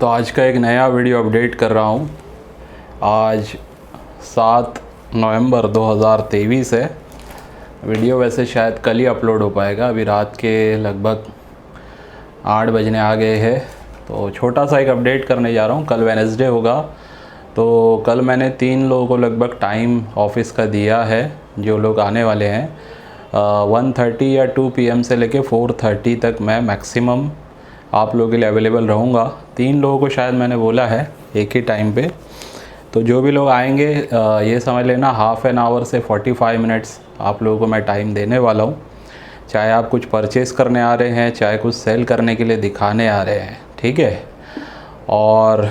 तो आज का एक नया वीडियो अपडेट कर रहा हूँ। आज 7 नवंबर 2023 है। वीडियो वैसे शायद कल ही अपलोड हो पाएगा। अभी रात के लगभग 8 बजने आ गए हैं, तो छोटा सा एक अपडेट करने जा रहा हूँ। कल वेडनेसडे होगा, तो कल मैंने 3 लोगों को लगभग टाइम ऑफिस का दिया है, जो लोग आने वाले हैं। 1:30 या 2 PM से लेके 4:30 तक मैं मैक्सिमम आप लोगों के लिए अवेलेबल रहूँगा। 3 लोगों को शायद मैंने बोला है एक ही टाइम पे। तो जो भी लोग आएंगे ये समझ लेना हाफ़ एन आवर से 45 मिनट्स आप लोगों को मैं टाइम देने वाला हूँ। चाहे आप कुछ परचेज़ करने आ रहे हैं, चाहे कुछ सेल करने के लिए दिखाने आ रहे हैं, ठीक है। और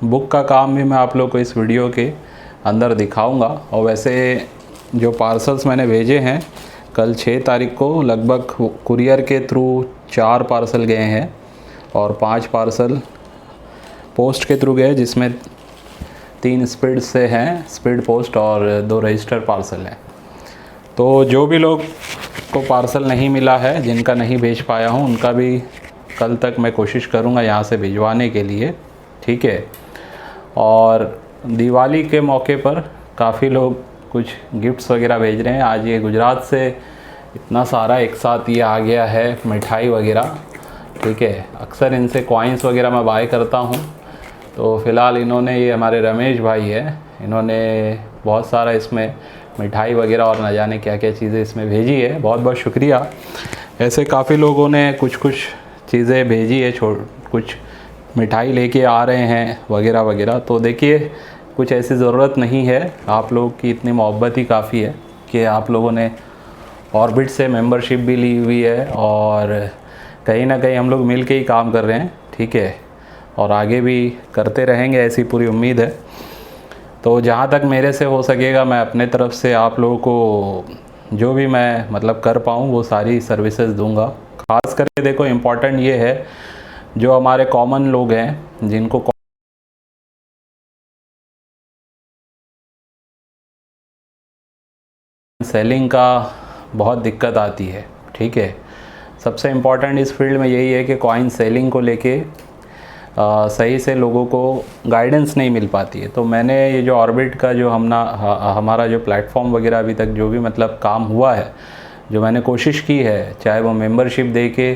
बुक का काम भी मैं आप लोगों को इस वीडियो के अंदर दिखाऊंगा। और वैसे जो पार्सल्स मैंने भेजे हैं, कल 6 तारीख को लगभग कुरियर के थ्रू 4 पार्सल गए हैं और 5 पार्सल पोस्ट के थ्रू गए, जिसमें 3 स्पीड से हैं, स्पीड पोस्ट, और 2 रजिस्टर पार्सल हैं। तो जो भी लोग को पार्सल नहीं मिला है, जिनका नहीं भेज पाया हूँ, उनका भी कल तक मैं कोशिश करूँगा यहाँ से भिजवाने के लिए, ठीक है। और दिवाली के मौके पर काफ़ी लोग कुछ गिफ्ट्स वगैरह भेज रहे हैं। आज ये गुजरात से इतना सारा एक साथ ये आ गया है, मिठाई वगैरह, ठीक है। अक्सर इनसे कॉइन्स वगैरह मैं बाय करता हूँ। तो फ़िलहाल इन्होंने, ये हमारे रमेश भाई है, इन्होंने बहुत सारा इसमें मिठाई वगैरह और न जाने क्या क्या चीज़ें इसमें भेजी है। बहुत बहुत शुक्रिया। ऐसे काफ़ी लोगों ने कुछ कुछ चीज़ें भेजी है, कुछ मिठाई लेके आ रहे हैं वगैरह वगैरह। तो देखिए, कुछ ऐसी ज़रूरत नहीं है, आप लोग की इतनी मोहब्बत ही काफ़ी है कि आप लोगों ने ऑर्बिट से मेंबरशिप भी ली हुई है, और कहीं ना कहीं हम लोग मिल के ही काम कर रहे हैं, ठीक है। और आगे भी करते रहेंगे, ऐसी पूरी उम्मीद है। तो जहाँ तक मेरे से हो सकेगा, मैं अपने तरफ से आप लोगों को जो भी मैं मतलब कर पाऊँ वो सारी सर्विसेज दूंगा। ख़ास करके देखो, इम्पॉर्टेंट ये है, जो हमारे कॉमन लोग हैं, जिनको सेलिंग का बहुत दिक्कत आती है, ठीक है। सबसे इम्पॉर्टेंट इस फील्ड में यही है कि कॉइन सेलिंग को लेके सही से लोगों को गाइडेंस नहीं मिल पाती है। तो मैंने ये जो ऑर्बिट का जो हमारा जो प्लेटफॉर्म वगैरह अभी तक जो भी मतलब काम हुआ है, जो मैंने कोशिश की है, चाहे वो मेंबरशिप दे के,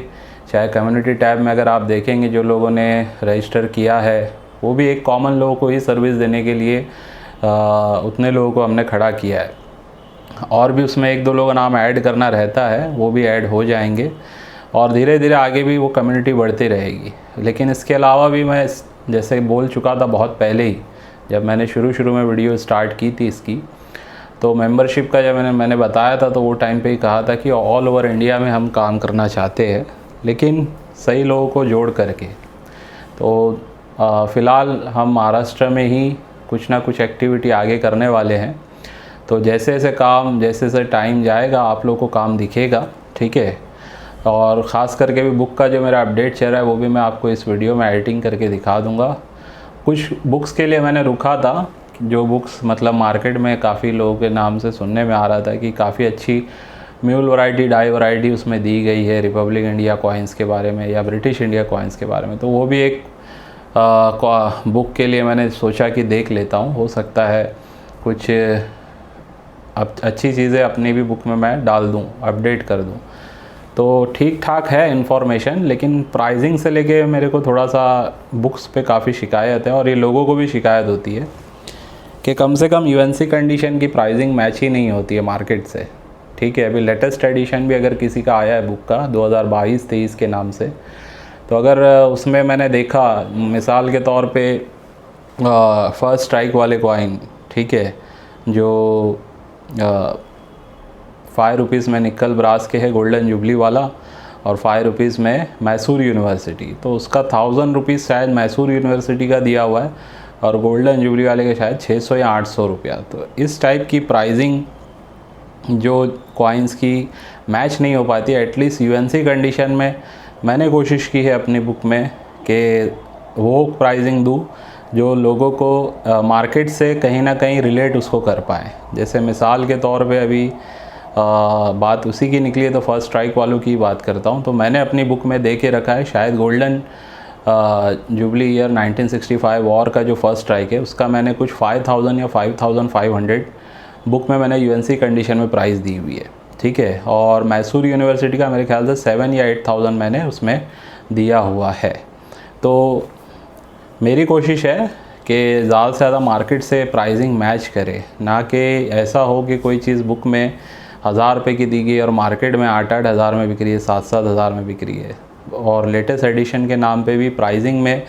चाहे कम्युनिटी टैब में अगर आप देखेंगे जो लोगों ने रजिस्टर किया है, वो भी एक कॉमन लोगों को ही सर्विस देने के लिए उतने लोगों को हमने खड़ा किया है। और भी उसमें 1-2 लोगों का नाम ऐड करना रहता है, वो भी ऐड हो जाएंगे, और धीरे धीरे आगे भी वो कम्युनिटी बढ़ती रहेगी। लेकिन इसके अलावा भी मैं जैसे बोल चुका था बहुत पहले ही, जब मैंने शुरू में वीडियो स्टार्ट की थी इसकी, तो मेंबरशिप का जब मैंने बताया था, तो वो टाइम पे ही कहा था कि ऑल ओवर इंडिया में हम काम करना चाहते हैं, लेकिन सही लोगों को जोड़ करके। तो फ़िलहाल हम महाराष्ट्र में ही कुछ ना कुछ एक्टिविटी आगे करने वाले हैं। तो जैसे जैसे टाइम जाएगा, आप लोगों को काम दिखेगा, ठीक है। और ख़ास करके भी बुक का जो मेरा अपडेट चल रहा है, वो भी मैं आपको इस वीडियो में एडिटिंग करके दिखा दूंगा। कुछ बुक्स के लिए मैंने रुका था, जो बुक्स मतलब मार्केट में काफ़ी लोगों के नाम से सुनने में आ रहा था कि काफ़ी अच्छी म्यूल वैरायटी, डाई वैरायटी उसमें दी गई है, रिपब्लिक इंडिया कॉइन्स के बारे में या ब्रिटिश इंडिया कॉइन्स के बारे में। तो वो भी एक बुक के लिए मैंने सोचा कि देख लेता हूँ, हो सकता है कुछ अब अच्छी चीज़ें अपनी भी बुक में मैं डाल दूँ, अपडेट कर दूँ। तो ठीक ठाक है इन्फॉर्मेशन, लेकिन प्राइसिंग से लेके मेरे को थोड़ा सा बुक्स पे काफ़ी शिकायत है, और ये लोगों को भी शिकायत होती है कि कम से कम यूएनसी कंडीशन की प्राइसिंग मैच ही नहीं होती है मार्केट से, ठीक है। अभी लेटेस्ट एडिशन भी अगर किसी का आया है बुक का 2022-23 के नाम से, तो अगर उसमें मैंने देखा, मिसाल के तौर पे फर्स्ट स्ट्राइक वाले कॉइन, ठीक है, जो 5 रुपीज़ में निकल ब्रास के है, गोल्डन जुबली वाला, और 5 रुपीज़ में मैसूर यूनिवर्सिटी, तो उसका 1000 रुपीज़ शायद मैसूर यूनिवर्सिटी का दिया हुआ है, और गोल्डन जुबली वाले का शायद 600 या 800 रुपया। तो इस टाइप की प्राइसिंग जो कॉइन्स की मैच नहीं हो पाती है। एटलीस्ट यूएनसी कंडीशन में मैंने कोशिश की है अपनी बुक में कि वो प्राइसिंग दूँ जो लोगों को मार्केट से कहीं ना कहीं रिलेट उसको कर पाएँ। जैसे मिसाल के तौर पे अभी बात उसी की निकली है, तो फर्स्ट स्ट्राइक वालों की बात करता हूँ। तो मैंने अपनी बुक में दे के रखा है, शायद गोल्डन जुबली ईयर 1965 वॉर का जो फर्स्ट स्ट्राइक है उसका मैंने कुछ 5000 या 5500 बुक में मैंने यूएनसी कंडीशन में प्राइस दी हुई है, ठीक है। और मैसूर यूनिवर्सिटी का मेरे ख्याल से 7 या 8000 मैंने उसमें दिया हुआ है। तो मेरी कोशिश है कि ज़्यादा से ज़्यादा मार्केट से प्राइसिंग मैच करे, ना कि ऐसा हो कि कोई चीज़ बुक में 1000 रुपये की दी गई और मार्केट में 8-8 हज़ार में बिक रही है, 7-7 हज़ार में बिक रही है। और लेटेस्ट एडिशन के नाम पे भी प्राइसिंग में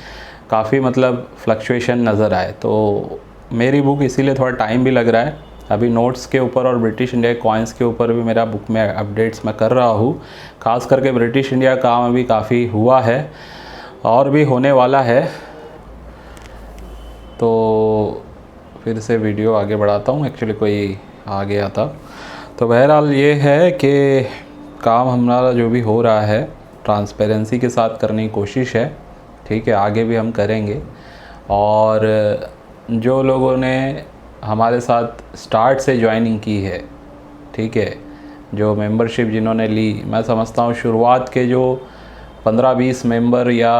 काफ़ी मतलब फ्लक्चुएशन नज़र आए। तो मेरी बुक इसीलिए थोड़ा टाइम भी लग रहा है। अभी नोट्स के ऊपर और ब्रिटिश इंडिया कॉइन्स के ऊपर भी मेरा बुक में अपडेट्स मैं कर रहा हूँ। ख़ास करके ब्रिटिश इंडिया काम अभी काफ़ी हुआ है और भी होने वाला है। तो फिर से वीडियो आगे बढ़ाता हूँ, एक्चुअली कोई आ गया था। तो बहरहाल ये है कि काम हमारा जो भी हो रहा है ट्रांसपेरेंसी के साथ करने की कोशिश है, ठीक है। आगे भी हम करेंगे। और जो लोगों ने हमारे साथ स्टार्ट से ज्वाइनिंग की है, ठीक है, जो मेंबरशिप जिन्होंने ली, मैं समझता हूँ शुरुआत के जो 15-20 मेंबर या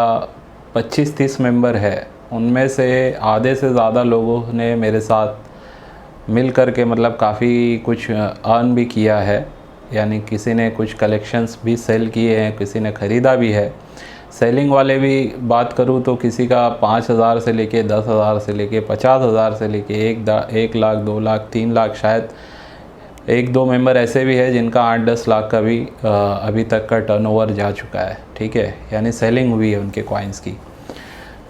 25-30 मेंबर है, उनमें से आधे से ज़्यादा लोगों ने मेरे साथ मिल कर के मतलब काफ़ी कुछ अर्न भी किया है। यानी किसी ने कुछ कलेक्शंस भी सेल किए हैं, किसी ने ख़रीदा भी है। सेलिंग वाले भी बात करूँ तो किसी का 5000 से लेके 10,000 से लेके 50,000 से लेके 1 लाख 2 लाख 3 लाख, शायद 1-2 मेंबर ऐसे भी है जिनका 8-10 लाख का भी अभी तक का टर्नओवर जा चुका है, ठीक है। यानी सेलिंग हुई है उनके कॉइन्स की।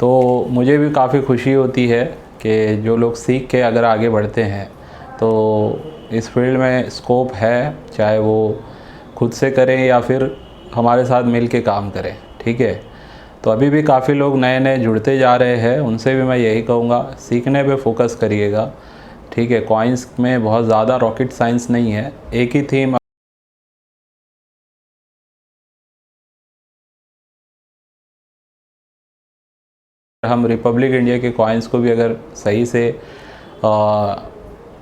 तो मुझे भी काफ़ी खुशी होती है कि जो लोग सीख के अगर आगे बढ़ते हैं तो इस फील्ड में स्कोप है, चाहे वो खुद से करें या फिर हमारे साथ मिल के काम करें, ठीक है। तो अभी भी काफ़ी लोग नए नए जुड़ते जा रहे हैं, उनसे भी मैं यही कहूँगा सीखने पे फोकस करिएगा, ठीक है। कॉइन्स में बहुत ज़्यादा रॉकेट साइंस नहीं है, एक ही थीम हम रिपब्लिक इंडिया के कॉइन्स को भी अगर सही से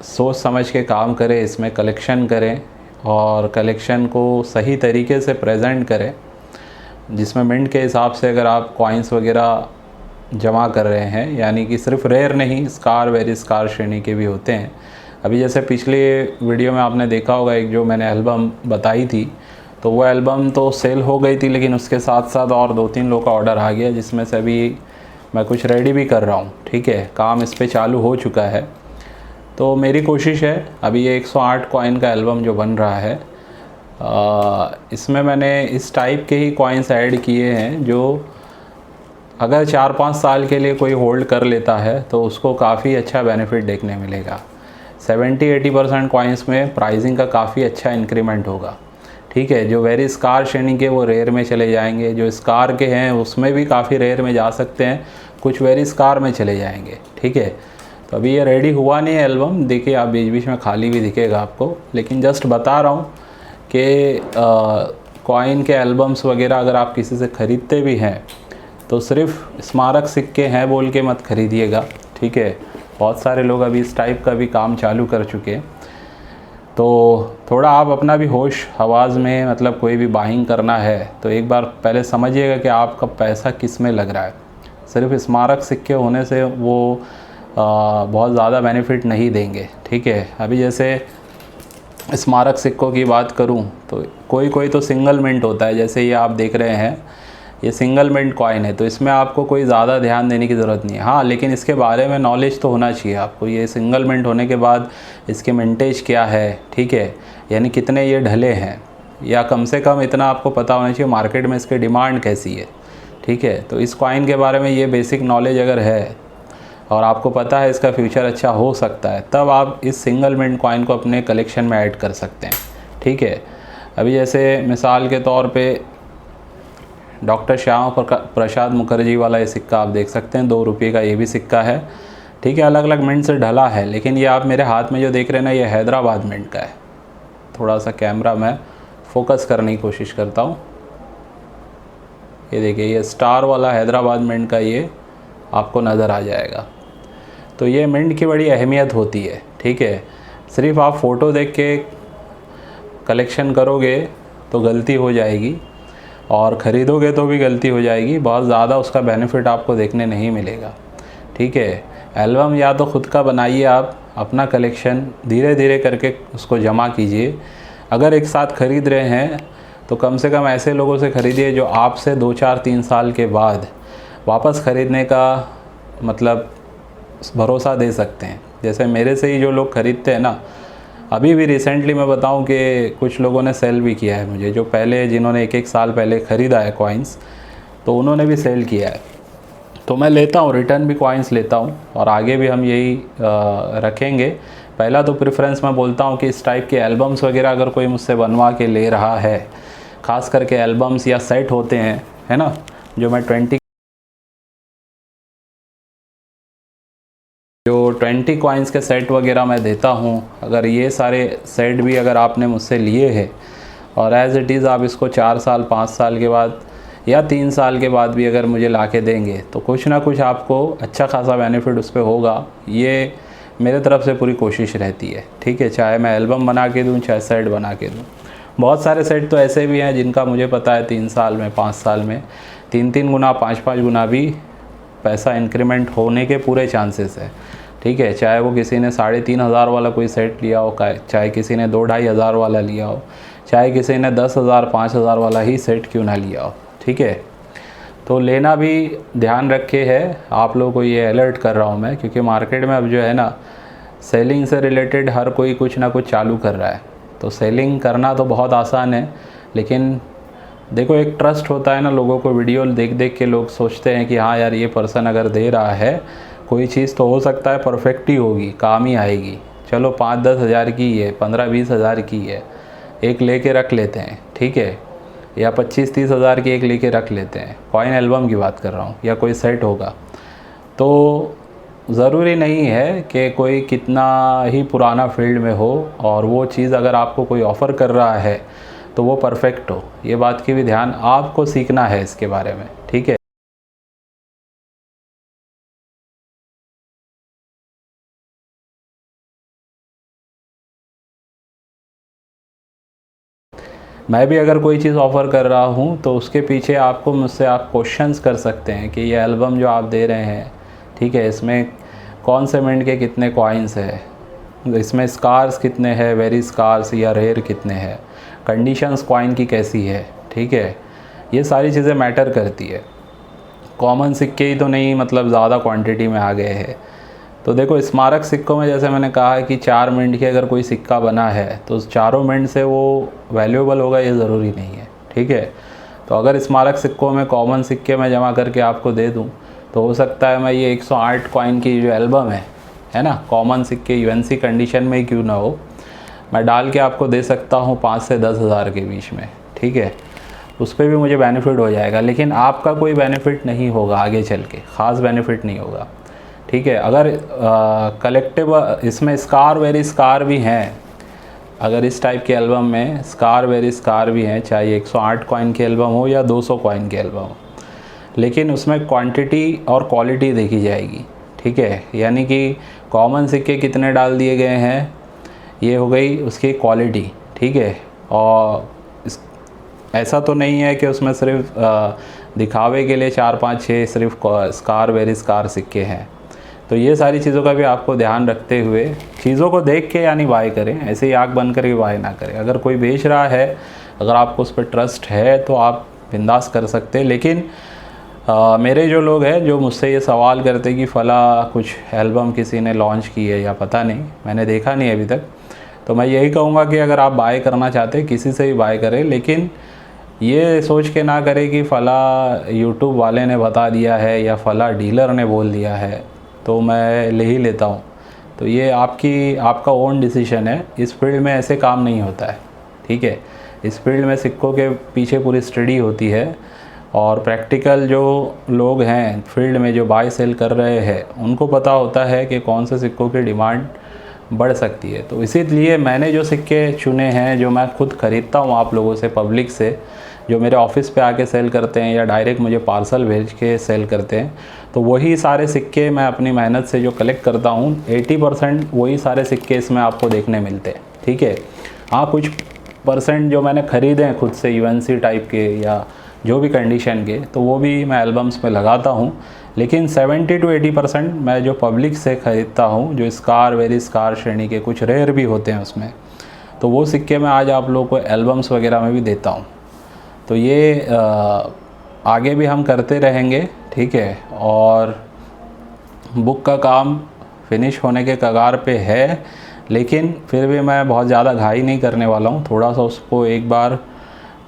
सोच समझ के काम करें, इसमें कलेक्शन करें और कलेक्शन को सही तरीके से प्रेजेंट करें, जिसमें मिंट के हिसाब से अगर आप कॉइन्स वगैरह जमा कर रहे हैं, यानी कि सिर्फ रेयर नहीं, स्कार वेरी स्कार श्रेणी के भी होते हैं। अभी जैसे पिछले वीडियो में आपने देखा होगा एक जो मैंने एल्बम बताई थी, तो वो एल्बम तो सेल हो गई थी, लेकिन उसके साथ साथ और 2-3 लोग का ऑर्डर आ गया, जिसमें से अभी मैं कुछ रेडी भी कर रहा हूँ, ठीक है। काम इस पर चालू हो चुका है। तो मेरी कोशिश है अभी ये 108 कॉइन का एल्बम जो बन रहा है, इसमें मैंने इस टाइप के ही कॉइन्स ऐड किए हैं जो अगर 4-5 साल के लिए कोई होल्ड कर लेता है तो उसको काफ़ी अच्छा बेनिफिट देखने मिलेगा। 70-80% कॉइन्स में प्राइसिंग का काफ़ी अच्छा इंक्रीमेंट होगा, ठीक है। जो वेरी स्कार श्रेणी के वो रेयर में चले जाएंगे, जो स्कार के हैं उसमें भी काफ़ी रेयर में जा सकते हैं, कुछ वेरी स्कार में चले जाएंगे, ठीक है। तो अभी ये रेडी हुआ नहीं है एल्बम, देखिए आप बीच बीच में खाली भी दिखेगा आपको, लेकिन जस्ट बता रहा हूँ कि कॉइन के एल्बम्स वगैरह अगर आप किसी से ख़रीदते भी हैं तो सिर्फ स्मारक सिक्के हैं बोल के मत ख़रीदिएगा, ठीक है। बहुत सारे लोग अभी इस टाइप का भी काम चालू कर चुके हैं। तो थोड़ा आप अपना भी होश हवास में, मतलब कोई भी बाइंग करना है तो एक बार पहले समझिएगा कि आपका पैसा किस में लग रहा है। सिर्फ स्मारक सिक्के होने से वो बहुत ज़्यादा बेनिफिट नहीं देंगे, ठीक है। अभी जैसे स्मारक सिक्कों की बात करूं तो कोई तो सिंगल मिंट होता है, जैसे ये आप देख रहे हैं ये सिंगल मिंट कॉइन है, तो इसमें आपको कोई ज़्यादा ध्यान देने की ज़रूरत नहीं है। हाँ, लेकिन इसके बारे में नॉलेज तो होना चाहिए आपको। ये सिंगल मिंट होने के बाद इसके मिंटेज क्या है, ठीक है, यानी कितने ये ढले हैं, या कम से कम इतना आपको पता होना चाहिए मार्केट में इसकी डिमांड कैसी है, ठीक है। तो इस कॉइन के बारे में ये बेसिक नॉलेज अगर है और आपको पता है इसका फ्यूचर अच्छा हो सकता है, तब आप इस सिंगल मिंट कॉइन को अपने कलेक्शन में ऐड कर सकते हैं, ठीक है। अभी जैसे मिसाल के तौर पे डॉक्टर श्यामा प्रसाद मुखर्जी वाला ये सिक्का आप देख सकते हैं, 2 रुपये का ये भी सिक्का है, ठीक है। अलग अलग मिंट से ढला है, लेकिन ये आप मेरे हाथ में जो देख रहे हैं ना, ये हैदराबाद मिंट का है। थोड़ा सा कैमरा मैं फोकस करने की कोशिश करता हूँ। ये देखिए, ये स्टार वाला हैदराबाद मिंट का ये आपको नज़र आ जाएगा। तो ये मिंट की बड़ी अहमियत होती है, ठीक है। सिर्फ आप फ़ोटो देख के कलेक्शन करोगे तो गलती हो जाएगी। और ख़रीदोगे तो भी गलती हो जाएगी, बहुत ज़्यादा उसका बेनिफिट आपको देखने नहीं मिलेगा। ठीक है, एल्बम या तो ख़ुद का बनाइए, आप अपना कलेक्शन धीरे धीरे करके उसको जमा कीजिए। अगर एक साथ ख़रीद रहे हैं तो कम से कम ऐसे लोगों से ख़रीदिए जो आपसे 2, 4, 3 साल के बाद वापस ख़रीदने का मतलब भरोसा दे सकते हैं। जैसे मेरे से ही जो लोग ख़रीदते हैं ना, अभी भी रिसेंटली मैं बताऊं कि कुछ लोगों ने सेल भी किया है मुझे, जो पहले जिन्होंने 1-1 साल पहले ख़रीदा है कॉइन्स, तो उन्होंने भी सेल किया है। तो मैं लेता हूँ, रिटर्न भी कॉइन्स लेता हूँ और आगे भी हम यही रखेंगे। पहला तो प्रेफरेंस मैं बोलता हूँ कि इस टाइप के एल्बम्स वगैरह अगर कोई मुझसे बनवा के ले रहा है, ख़ास करके एल्बम्स या सेट होते हैं, है ना, जो मैं 20 कॉइन्स के सेट वगैरह मैं देता हूँ, अगर ये सारे सेट भी अगर आपने मुझसे लिए हैं और एज़ इट इज़ आप इसको 4 साल 5 साल के बाद या 3 साल के बाद भी अगर मुझे ला के देंगे तो कुछ ना कुछ आपको अच्छा खासा बेनिफिट उस पर होगा। ये मेरे तरफ से पूरी कोशिश रहती है। ठीक है, चाहे मैं एल्बम बना के दूँ, चाहे सेट बना के दूँ। बहुत सारे सेट तो ऐसे भी हैं जिनका मुझे पता है 3 साल में, 5 साल में 3-3 गुना 5-5 गुना भी पैसा इंक्रीमेंट होने के पूरे चांसेस है। ठीक है, चाहे वो किसी ने 3,500 वाला कोई सेट लिया हो, चाहे किसी ने 2-2,5 हज़ार वाला लिया हो, चाहे किसी ने 10,000 5,000 वाला ही सेट क्यों ना लिया हो। ठीक है, तो लेना भी ध्यान रखे है। आप लोगों को ये अलर्ट कर रहा हूँ मैं, क्योंकि मार्केट में अब जो है ना, सेलिंग से रिलेटेड हर कोई कुछ ना कुछ चालू कर रहा है। तो सेलिंग करना तो बहुत आसान है, लेकिन देखो एक ट्रस्ट होता है ना लोगों को, वीडियो देख देख के लोग सोचते हैं कि हाँ यार ये पर्सन अगर दे रहा है कोई चीज़ तो हो सकता है परफेक्ट ही होगी, काम ही आएगी। चलो 5-10 हज़ार की है, 15-20 हज़ार की है, एक लेके रख लेते हैं। ठीक है, या 25-30 हज़ार की एक लेके रख लेते हैं। कॉइन एल्बम की बात कर रहा हूँ, या कोई सेट होगा। तो ज़रूरी नहीं है कि कोई कितना ही पुराना फील्ड में हो और वो चीज़ अगर आपको कोई ऑफ़र कर रहा है तो वो परफेक्ट हो। ये बात की भी ध्यान आपको सीखना है इसके बारे में। ठीक है, मैं भी अगर कोई चीज़ ऑफ़र कर रहा हूँ तो उसके पीछे आपको मुझसे आप क्वेश्चंस कर सकते हैं कि ये एल्बम जो आप दे रहे हैं, ठीक है, इसमें कौन से मिनट के कितने कॉइन्स है, इसमें स्कार्स कितने हैं, वेरी स्कार्स या रेयर कितने हैं, कंडीशंस कॉइन की कैसी है। ठीक है, ये सारी चीज़ें मैटर करती है। कॉमन सिक्के ही तो नहीं मतलब ज़्यादा क्वांटिटी में आ गए हैं। तो देखो स्मारक सिक्कों में जैसे मैंने कहा है कि 4 मिनट के अगर कोई सिक्का बना है तो उस 4 मिनट से वो वैल्यूएबल होगा ये ज़रूरी नहीं है। ठीक है, तो अगर स्मारक सिक्कों में कॉमन सिक्के मैं जमा करके आपको दे दूं तो हो सकता है मैं ये 108 कॉइन की जो एल्बम है ना, कॉमन सिक्के यूएनसी कंडीशन में ही क्यों ना हो, मैं डाल के आपको दे सकता हूँ 5 से 10 हज़ार के बीच में। ठीक है, उस पर भी मुझे बेनिफिट हो जाएगा, लेकिन आपका कोई बेनिफिट नहीं होगा आगे चल के, ख़ास बेनिफिट नहीं होगा। ठीक है, अगर कलेक्टिव इसमें स्कार वेरी स्कार भी हैं, अगर इस टाइप के एल्बम में स्कार वेरी स्कार भी हैं, चाहे 108 कॉइन की एल्बम हो या 200 कॉइन की एल्बम हो, लेकिन उसमें क्वांटिटी और क्वालिटी देखी जाएगी। ठीक है, यानी कि कॉमन सिक्के कितने डाल दिए गए हैं, ये हो गई उसकी क्वालिटी। ठीक है, और ऐसा तो नहीं है कि उसमें सिर्फ दिखावे के लिए 4-5-6 सिर्फ स्कार वेरी स्कार सिक्के हैं। तो ये सारी चीज़ों का भी आपको ध्यान रखते हुए चीज़ों को देख के यानी बाय करें, ऐसे ही आँख बंद करके बाय ना करें। अगर कोई बेच रहा है, अगर आपको उस पर ट्रस्ट है तो आप बिंदास कर सकते हैं। लेकिन मेरे जो लोग हैं जो मुझसे ये सवाल करते कि फ़ला कुछ एल्बम किसी ने लॉन्च की है या पता नहीं, मैंने देखा नहीं अभी तक, तो मैं यही कहूँगा कि अगर आप बाय करना चाहते हैं किसी से भी बाय करें, लेकिन ये सोच के ना करें कि फ़ला यूट्यूब वाले ने बता दिया है या फ़ला डीलर ने बोल दिया है तो मैं ले ही लेता हूँ। तो ये आपका ओन डिसीजन है। इस फील्ड में ऐसे काम नहीं होता है। ठीक है, इस फील्ड में सिक्कों के पीछे पूरी स्टडी होती है और प्रैक्टिकल जो लोग हैं फील्ड में जो बाय सेल कर रहे हैं उनको पता होता है कि कौन से सिक्कों की डिमांड बढ़ सकती है। तो इसीलिए मैंने जो सिक्के चुने हैं, जो मैं खुद ख़रीदता हूँ आप लोगों से, पब्लिक से, जो मेरे ऑफिस पे आके सेल करते हैं या डायरेक्ट मुझे पार्सल भेज के सेल करते हैं, तो वही सारे सिक्के मैं अपनी मेहनत से जो कलेक्ट करता हूँ 80% वही सारे सिक्के इसमें आपको देखने मिलते हैं। ठीक है, हाँ कुछ परसेंट जो मैंने ख़रीदे हैं खुद से यूएनसी टाइप के या जो भी कंडीशन के, तो वो भी मैं एल्बम्स में लगाता हूँ। लेकिन 70 to 80% मैं जो पब्लिक से ख़रीदता हूँ, जो स्कार, वेरी स्कार श्रेणी के कुछ रेयर भी होते हैं उसमें, तो वो सिक्के मैं आज आप लोगों को एल्बम्स वगैरह में भी देता हूँ। तो ये आगे भी हम करते रहेंगे, ठीक है। और बुक का काम फिनिश होने के कगार पे है, लेकिन फिर भी मैं बहुत ज़्यादा घाई नहीं करने वाला हूँ। थोड़ा सा उसको एक बार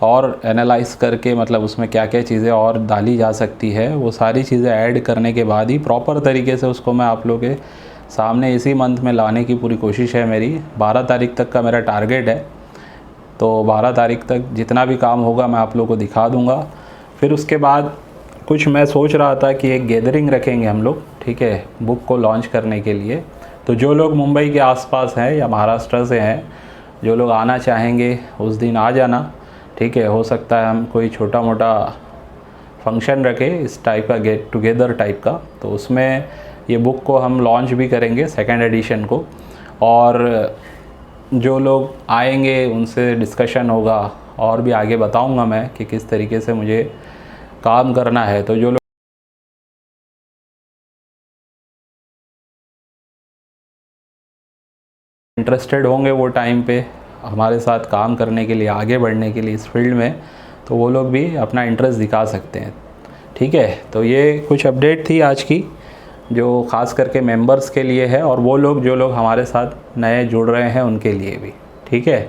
और एनालाइज करके, मतलब उसमें क्या क्या चीज़ें और डाली जा सकती है, वो सारी चीज़ें ऐड करने के बाद ही प्रॉपर तरीके से उसको मैं आप लोगों के सामने इसी मंथ में लाने की पूरी कोशिश है मेरी। 12 तारीख तक का मेरा टारगेट है, तो 12 तारीख तक जितना भी काम होगा मैं आप लोगों को दिखा दूँगा। फिर उसके बाद कुछ मैं सोच रहा था कि एक गैदरिंग रखेंगे हम लोग, ठीक है, बुक को लॉन्च करने के लिए। तो जो लोग मुंबई के आसपास हैं या महाराष्ट्र से हैं, जो लोग आना चाहेंगे उस दिन आ जाना, ठीक है। हो सकता है हम कोई छोटा मोटा फंक्शन रखें इस टाइप का, गेट टुगेदर टाइप का, तो उसमें ये बुक को हम लॉन्च भी करेंगे, सेकंड एडिशन को। और जो लोग आएंगे उनसे डिस्कशन होगा, और भी आगे बताऊंगा मैं कि किस तरीके से मुझे काम करना है। तो जो लोग इंटरेस्टेड होंगे वो टाइम पे हमारे साथ काम करने के लिए, आगे बढ़ने के लिए इस फील्ड में, तो वो लोग भी अपना इंटरेस्ट दिखा सकते हैं, ठीक है। तो ये कुछ अपडेट थी आज की, जो ख़ास करके मेंबर्स के लिए है, और वो लोग जो लोग हमारे साथ नए जुड़ रहे हैं उनके लिए भी, ठीक है।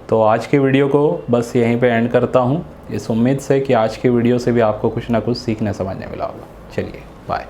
तो आज की वीडियो को बस यहीं पे एंड करता हूँ, इस उम्मीद से कि आज की वीडियो से भी आपको कुछ ना कुछ सीखने समझने मिला होगा। चलिए, बाय।